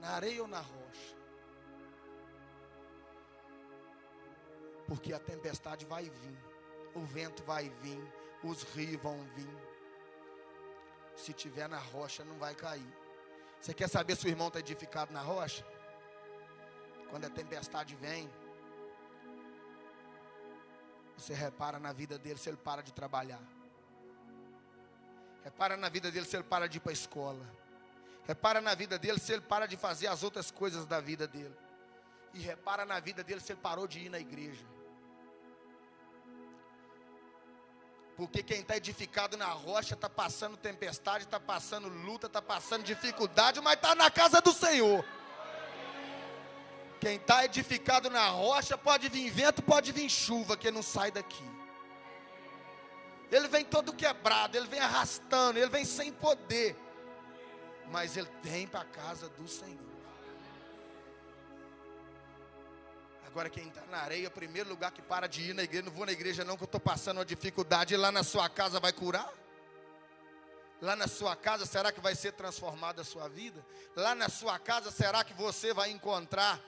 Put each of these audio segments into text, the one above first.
Na areia ou na rocha? Porque a tempestade vai vir, o vento vai vir, os rios vão vir. Se tiver na rocha, não vai cair. Você quer saber se o irmão está edificado na rocha? Quando a tempestade vem, você repara na vida dele se ele para de trabalhar. Repara na vida dele se ele para de ir para a escola. Repara na vida dele se ele para de fazer as outras coisas da vida dele. E repara na vida dele se ele parou de ir na igreja. Porque quem está edificado na rocha está passando tempestade, está passando luta, está passando dificuldade, mas está na casa do Senhor. Quem está edificado na rocha, pode vir vento, pode vir chuva, que não sai daqui. Ele vem todo quebrado, ele vem arrastando, ele vem sem poder, mas ele vem para a casa do Senhor. Agora quem está na areia, o primeiro lugar que para de ir na igreja, não vou na igreja não, que eu estou passando uma dificuldade. E lá na sua casa vai curar? Lá na sua casa, será que vai ser transformada a sua vida? Lá na sua casa, será que você vai encontrar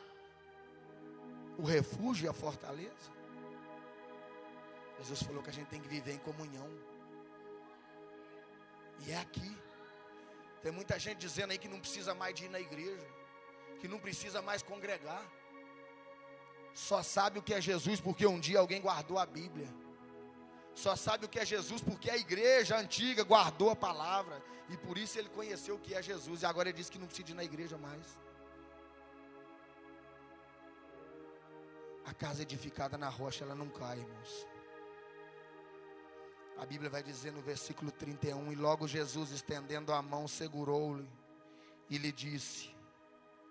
o refúgio e a fortaleza? Jesus falou que a gente tem que viver em comunhão. E é aqui. Tem muita gente dizendo aí que não precisa mais de ir na igreja, que não precisa mais congregar. Só sabe o que é Jesus porque um dia alguém guardou a Bíblia. Só sabe o que é Jesus porque a igreja antiga guardou a palavra. E por isso ele conheceu o que é Jesus. E agora ele diz que não precisa ir na igreja mais. A casa edificada na rocha, ela não cai, irmãos. A Bíblia vai dizer no versículo 31, e logo Jesus, estendendo a mão, segurou-lhe e lhe disse: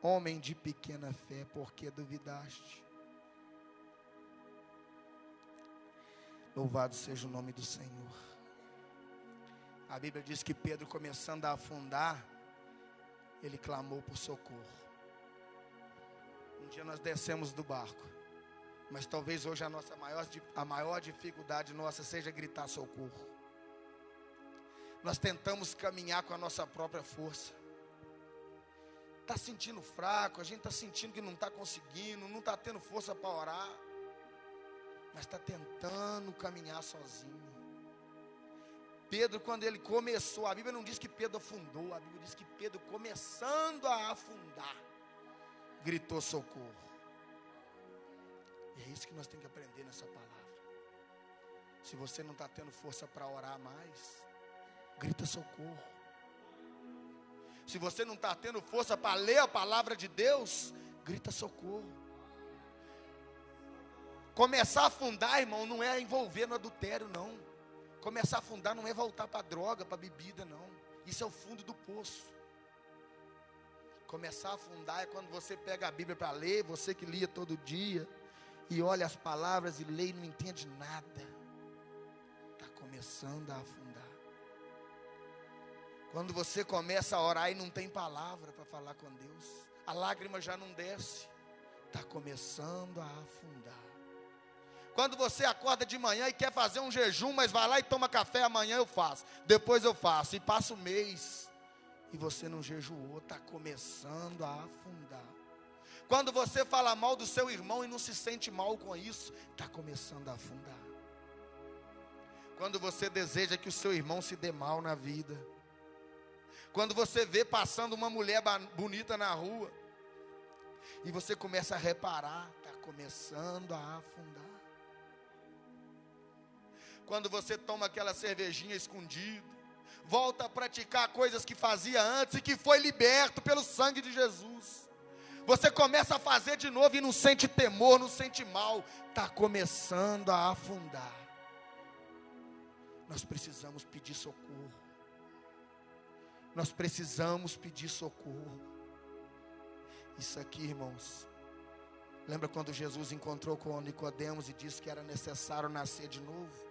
homem de pequena fé, por que duvidaste? Louvado seja o nome do Senhor. A Bíblia diz que Pedro, começando a afundar, ele clamou por socorro. Um dia nós descemos do barco, mas talvez hoje a maior dificuldade nossa seja gritar socorro. Nós tentamos caminhar com a nossa própria força. Está sentindo fraco, a gente está sentindo que não está conseguindo, não está tendo força para orar, mas está tentando caminhar sozinho. Pedro, quando ele começou, a Bíblia não diz que Pedro afundou, a Bíblia diz que Pedro, começando a afundar, gritou socorro. E é isso que nós temos que aprender nessa palavra. Se você não está tendo força para orar mais, grita socorro. Se você não está tendo força para ler a palavra de Deus, grita socorro. Começar a afundar, irmão, não é envolver no adultério, não. Começar a afundar não é voltar para a droga, para a bebida, não. Isso é o fundo do poço. Começar a afundar é quando você pega a Bíblia para ler, você que lia todo dia, e olha as palavras e lê e não entende nada. Está começando a afundar. Quando você começa a orar e não tem palavra para falar com Deus, a lágrima já não desce, está começando a afundar. Quando você acorda de manhã e quer fazer um jejum, mas vai lá e toma café, amanhã eu faço, depois eu faço, e passa o mês, e você não jejuou, está começando a afundar. Quando você fala mal do seu irmão e não se sente mal com isso, está começando a afundar. Quando você deseja que o seu irmão se dê mal na vida, quando você vê passando uma mulher bonita na rua, e você começa a reparar, está começando a afundar. Quando você toma aquela cervejinha escondida, volta a praticar coisas que fazia antes e que foi liberto pelo sangue de Jesus. Você começa a fazer de novo e não sente temor, não sente mal, está começando a afundar. Nós precisamos pedir socorro. Nós precisamos pedir socorro. Isso aqui, irmãos, lembra quando Jesus encontrou com Nicodemos e disse que era necessário nascer de novo?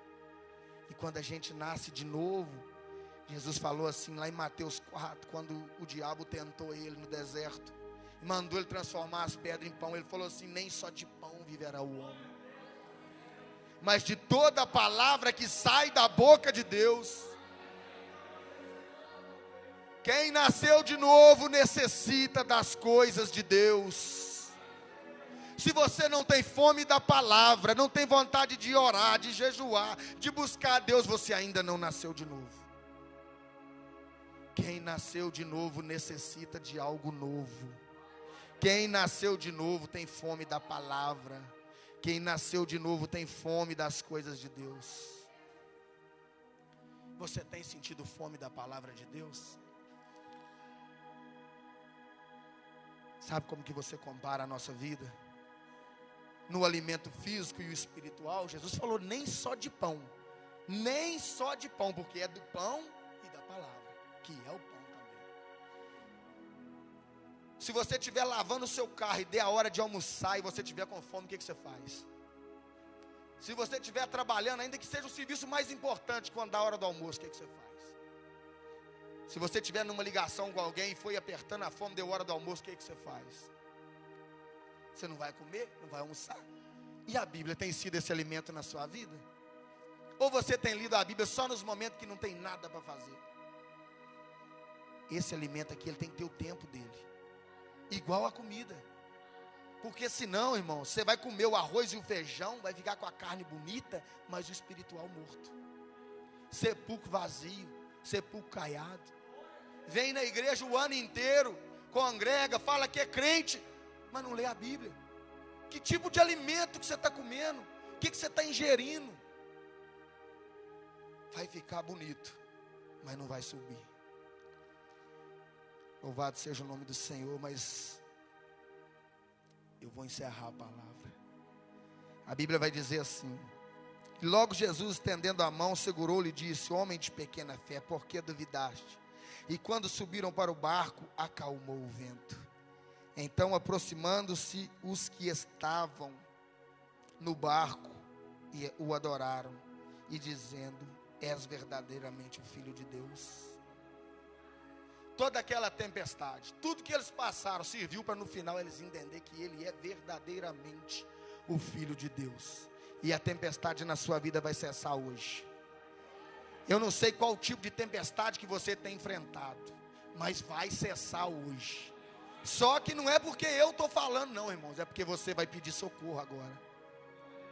E quando a gente nasce de novo, Jesus falou assim lá em Mateus 4, quando o diabo tentou ele no deserto, e mandou ele transformar as pedras em pão, ele falou assim: nem só de pão viverá o homem, mas de toda a palavra que sai da boca de Deus. Quem nasceu de novo necessita das coisas de Deus. Se você não tem fome da palavra, não tem vontade de orar, de jejuar, de buscar a Deus, você ainda não nasceu de novo. Quem nasceu de novo necessita de algo novo. Quem nasceu de novo tem fome da palavra. Quem nasceu de novo tem fome das coisas de Deus. Você tem sentido fome da palavra de Deus? Sabe como que você compara a nossa vida? No alimento físico e o espiritual, Jesus falou nem só de pão. Nem só de pão, porque é do pão e da palavra, que é o pão também. Se você estiver lavando o seu carro e der a hora de almoçar e você estiver com fome, o que você faz? Se você estiver trabalhando, ainda que seja o serviço mais importante, quando dá a hora do almoço, o que você faz? Se você estiver numa ligação com alguém e foi apertando a fome, deu hora do almoço, o que você faz? Você não vai comer, não vai almoçar. E a Bíblia tem sido esse alimento na sua vida? Ou você tem lido a Bíblia só nos momentos que não tem nada para fazer? Esse alimento aqui, ele tem que ter o tempo dele, igual a comida. Porque senão, irmão, você vai comer o arroz e o feijão, vai ficar com a carne bonita, mas o espiritual morto. Sepulcro vazio, sepulcro caiado. Vem na igreja o ano inteiro, congrega, fala que é crente, mas não lê a Bíblia. Que tipo de alimento que você está comendo? O que você está ingerindo? Vai ficar bonito, mas não vai subir. Louvado seja o nome do Senhor, mas eu vou encerrar a palavra. A Bíblia vai dizer assim: logo Jesus, estendendo a mão, segurou-lhe e disse: homem de pequena fé, por que duvidaste? E quando subiram para o barco, acalmou o vento. Então, aproximando-se os que estavam no barco, e o adoraram, e dizendo: és verdadeiramente o Filho de Deus. Toda aquela tempestade, tudo que eles passaram, serviu para no final eles entenderem que ele é verdadeiramente o Filho de Deus. E a tempestade na sua vida vai cessar hoje. Eu não sei qual tipo de tempestade que você tem enfrentado, mas vai cessar hoje. Só que não é porque eu estou falando não, irmãos, é porque você vai pedir socorro agora.